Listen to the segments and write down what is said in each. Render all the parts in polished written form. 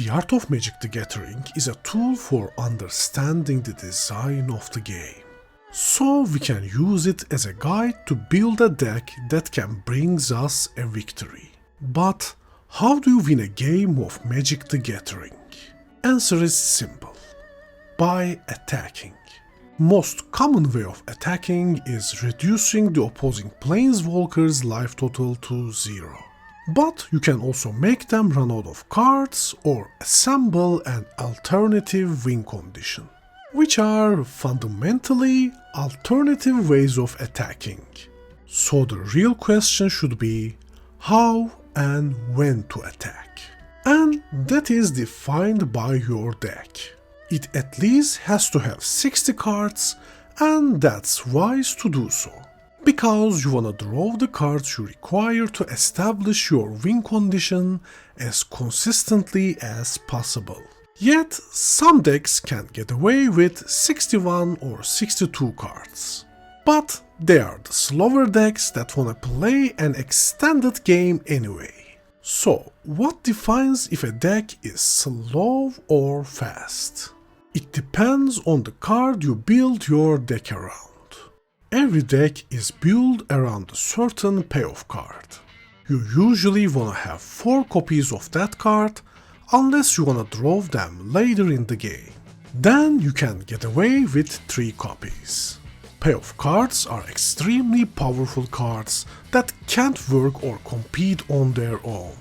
The Art of Magic the Gathering is a tool for understanding the design of the game. So we can use it as a guide to build a deck that can bring us a victory. But how do you win a game of Magic the Gathering? Answer is simple. By attacking. Most common way of attacking is reducing the opposing planeswalker's life total to 0. But you can also make them run out of cards or assemble an alternative win condition, which are fundamentally alternative ways of attacking. So the real question should be how and when to attack. And that is defined by your deck. It at least has to have 60 cards, and that's wise to do so, because you wanna draw the cards you require to establish your win condition as consistently as possible. Yet, some decks can get away with 61 or 62 cards. But they are the slower decks that wanna play an extended game anyway. So, what defines if a deck is slow or fast? It depends on the card you build your deck around. Every deck is built around a certain payoff card. You usually wanna have 4 copies of that card, unless you wanna draw them later in the game. Then you can get away with 3 copies. Payoff cards are extremely powerful cards that can't work or compete on their own.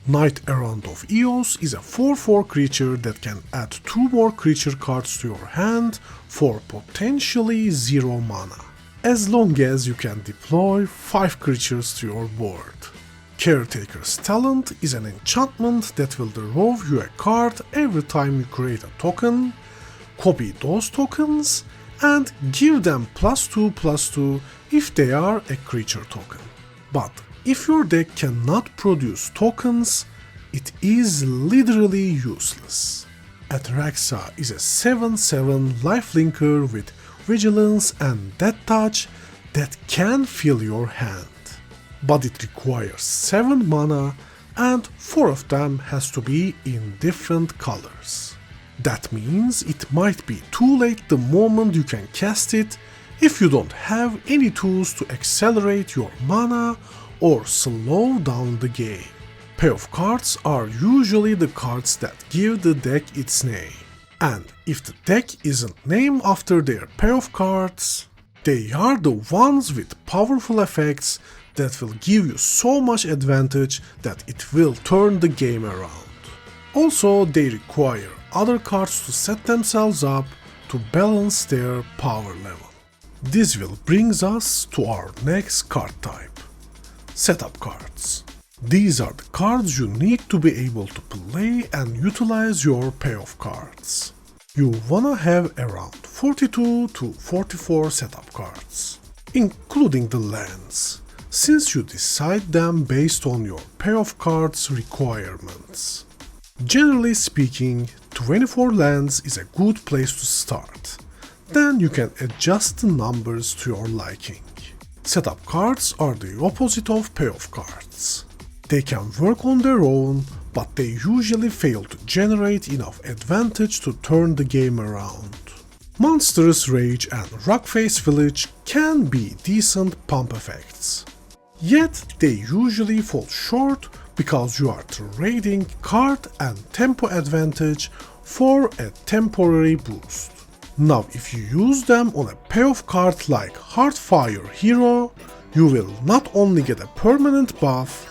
Knight Errant of Eos is a 4/4 creature that can add 2 more creature cards to your hand for potentially 0 mana, as long as you can deploy 5 creatures to your board. Caretaker's Talent is an enchantment that will draw you a card every time you create a token, copy those tokens, and give them +2/+2 if they are a creature token. But if your deck cannot produce tokens, it is literally useless. Atraxa is a 7/7 lifelinker with vigilance and death touch that can fill your hand. But it requires 7 mana and 4 of them has to be in different colors. That means it might be too late the moment you can cast it if you don't have any tools to accelerate your mana or slow down the game. Payoff cards are usually the cards that give the deck its name. And if the deck isn't named after their payoff cards, they are the ones with powerful effects that will give you so much advantage that it will turn the game around. Also, they require other cards to set themselves up to balance their power level. This will bring us to our next card type. Setup cards. These are the cards you need to be able to play and utilize your payoff cards. You wanna have around 42 to 44 setup cards, including the lands, since you decide them based on your payoff cards requirements. Generally speaking, 24 lands is a good place to start. Then you can adjust the numbers to your liking. Setup cards are the opposite of payoff cards. They can work on their own, but they usually fail to generate enough advantage to turn the game around. Monstrous Rage and Rockface Village can be decent pump effects. Yet they usually fall short because you are trading card and tempo advantage for a temporary boost. Now if you use them on a payoff card like Heartfire Hero, you will not only get a permanent buff,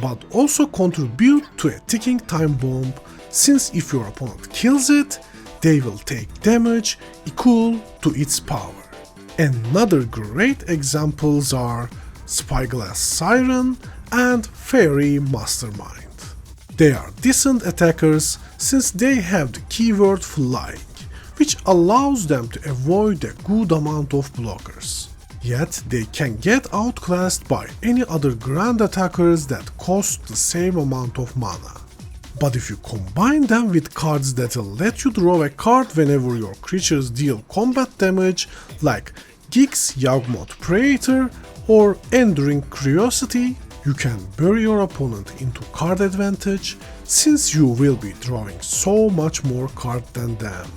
but also contribute to a ticking time bomb, since if your opponent kills it, they will take damage equal to its power. Another great examples are Spyglass Siren and Fairy Mastermind. They are decent attackers since they have the keyword flying, which allows them to avoid a good amount of blockers. Yet they can get outclassed by any other grand attackers that cost the same amount of mana. But if you combine them with cards that will let you draw a card whenever your creatures deal combat damage, like Gix Yawgmoth Praetor or Enduring Curiosity, You can bury your opponent into card advantage since you will be drawing so much more card than them.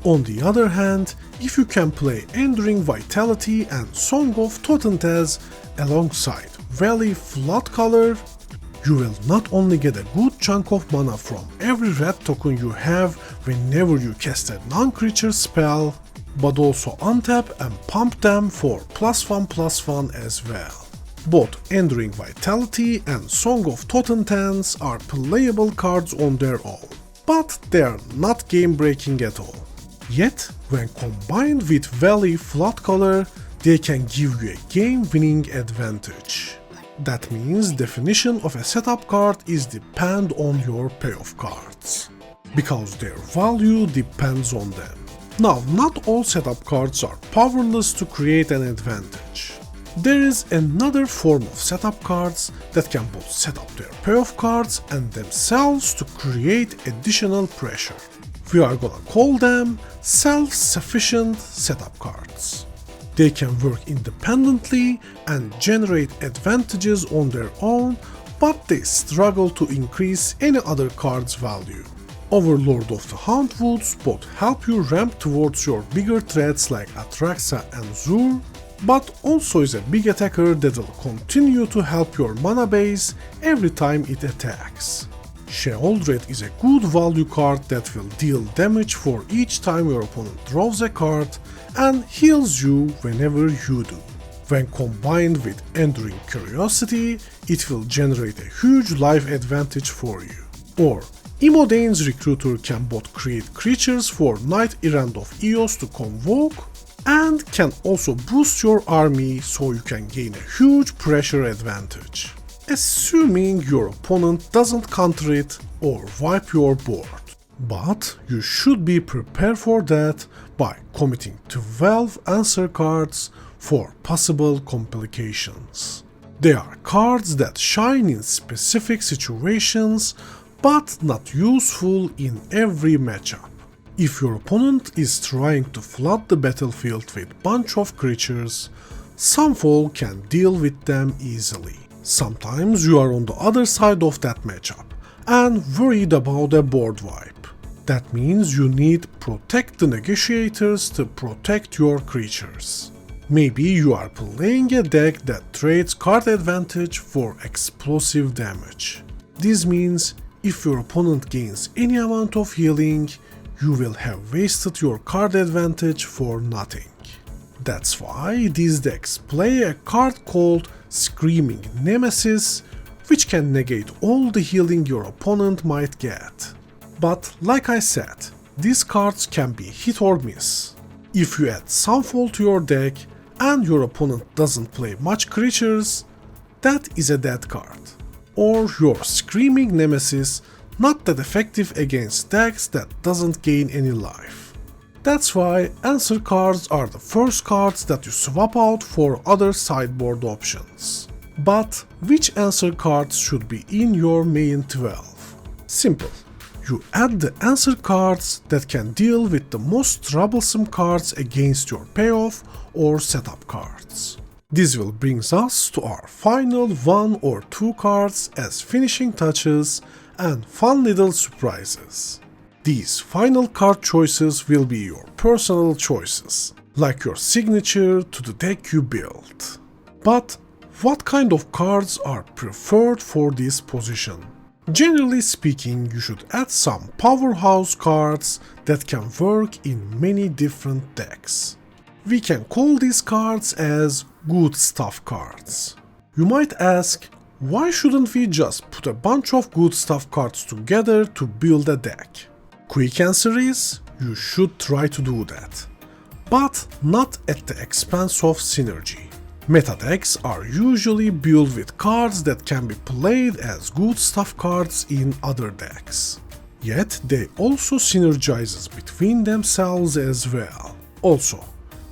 On the other hand, if you can play Enduring Vitality and Song of Totentez alongside Valley Flood Color, you will not only get a good chunk of mana from every red token you have whenever you cast a non-creature spell, but also untap and pump them for +1/+1 as well. Both Enduring Vitality and Song of Totentez are playable cards on their own, but they are not game-breaking at all. Yet, when combined with Valley Flood Color, they can give you a game-winning advantage. That means definition of a setup card is depend on your payoff cards, because their value depends on them. Now, not all setup cards are powerless to create an advantage. There is another form of setup cards that can both set up their payoff cards and themselves to create additional pressure. We are gonna call them self-sufficient setup cards. They can work independently and generate advantages on their own, but they struggle to increase any other card's value. Overlord of the Hauntwoods both help you ramp towards your bigger threats like Atraxa and Zur, but also is a big attacker that will continue to help your mana base every time it attacks. Sheoldred is a good value card that will deal damage for each time your opponent draws a card and heals you whenever you do. When combined with Enduring Curiosity, it will generate a huge life advantage for you. Or Imodane's Recruiter can both create creatures for Knight Errant of Eos to convoke, and can also boost your army so you can gain a huge pressure advantage, assuming your opponent doesn't counter it or wipe your board. But you should be prepared for that by committing 12 answer cards for possible complications. They are cards that shine in specific situations but not useful in every matchup. If your opponent is trying to flood the battlefield with bunch of creatures, Sunfall can deal with them easily. Sometimes you are on the other side of that matchup and worried about a board wipe. That means you need Protect the Negotiators to protect your creatures. Maybe you are playing a deck that trades card advantage for explosive damage. This means if your opponent gains any amount of healing, you will have wasted your card advantage for nothing. That's why these decks play a card called Screaming Nemesis, which can negate all the healing your opponent might get. But like I said, these cards can be hit or miss. If you add Sunfall to your deck and your opponent doesn't play much creatures, that is a dead card. Or your Screaming Nemesis not that effective against decks that doesn't gain any life. That's why answer cards are the first cards that you swap out for other sideboard options. But which answer cards should be in your main 12? Simple. You add the answer cards that can deal with the most troublesome cards against your payoff or setup cards. This will bring us to our final 1 or 2 cards as finishing touches and fun little surprises. These final card choices will be your personal choices, like your signature to the deck you built. But what kind of cards are preferred for this position? Generally speaking, you should add some powerhouse cards that can work in many different decks. We can call these cards as good stuff cards. You might ask, why shouldn't we just put a bunch of good stuff cards together to build a deck? Quick answer is, you should try to do that, but not at the expense of synergy. Meta decks are usually built with cards that can be played as good stuff cards in other decks. Yet they also synergizes between themselves as well. Also,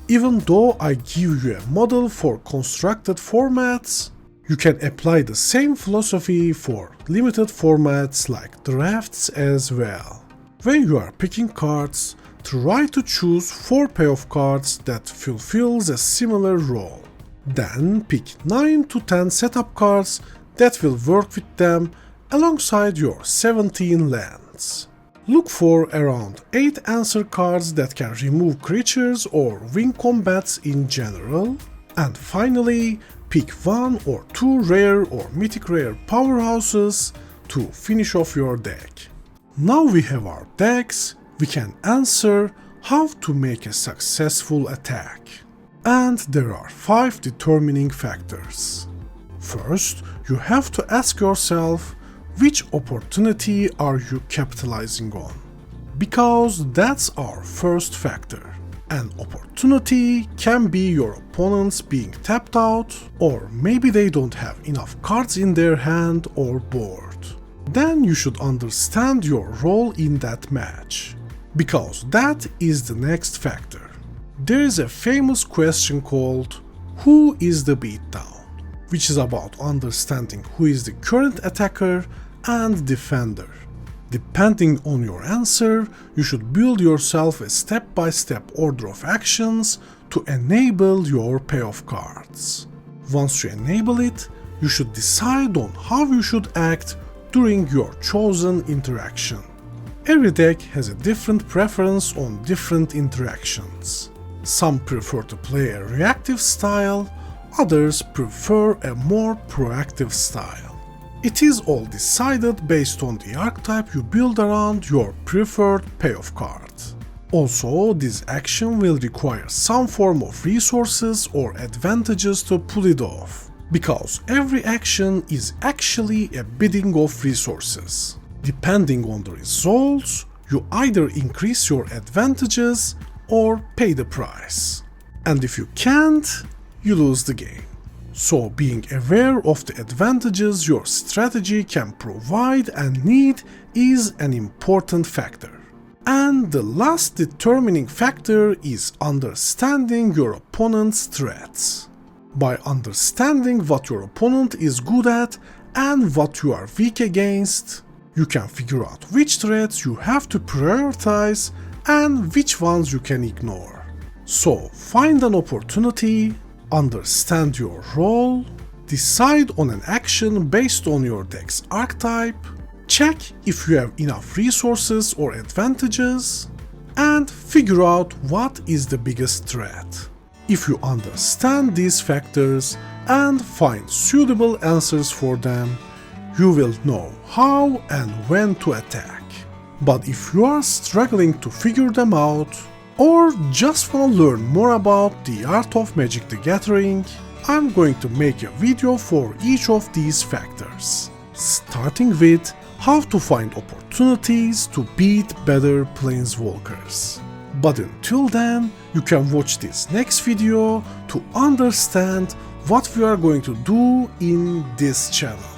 even though I give you a model for constructed formats, you can apply the same philosophy for limited formats like drafts as well. When you are picking cards, try to choose 4 payoff cards that fulfills a similar role. Then pick 9 to 10 setup cards that will work with them alongside your 17 lands. Look for around 8 answer cards that can remove creatures or win combats in general. And finally, pick 1 or 2 rare or mythic rare powerhouses to finish off your deck. Now we have our decks, we can answer how to make a successful attack. And there are 5 determining factors. First, you have to ask yourself, which opportunity are you capitalizing on? Because that's our first factor. An opportunity can be your opponents being tapped out, or maybe they don't have enough cards in their hand or board. Then you should understand your role in that match, because that is the next factor. There is a famous question called, who is the beatdown? Which is about understanding who is the current attacker and defender. Depending on your answer, you should build yourself a step-by-step order of actions to enable your payoff cards. Once you enable it, you should decide on how you should act during your chosen interaction. Every deck has a different preference on different interactions. Some prefer to play a reactive style, others prefer a more proactive style. It is all decided based on the archetype you build around your preferred payoff card. Also, this action will require some form of resources or advantages to pull it off, because every action is actually a bidding of resources. Depending on the results, you either increase your advantages or pay the price. And if you can't, you lose the game. So being aware of the advantages your strategy can provide and need is an important factor. And the last determining factor is understanding your opponent's threats. By understanding what your opponent is good at and what you are weak against, you can figure out which threats you have to prioritize and which ones you can ignore. So find an opportunity, understand your role, decide on an action based on your deck's archetype, check if you have enough resources or advantages, and figure out what is the biggest threat. If you understand these factors and find suitable answers for them, you will know how and when to attack. But if you are struggling to figure them out, or just want to learn more about the art of Magic the Gathering, I'm going to make a video for each of these factors, starting with how to find opportunities to beat better planeswalkers. But until then, you can watch this next video to understand what we are going to do in this channel.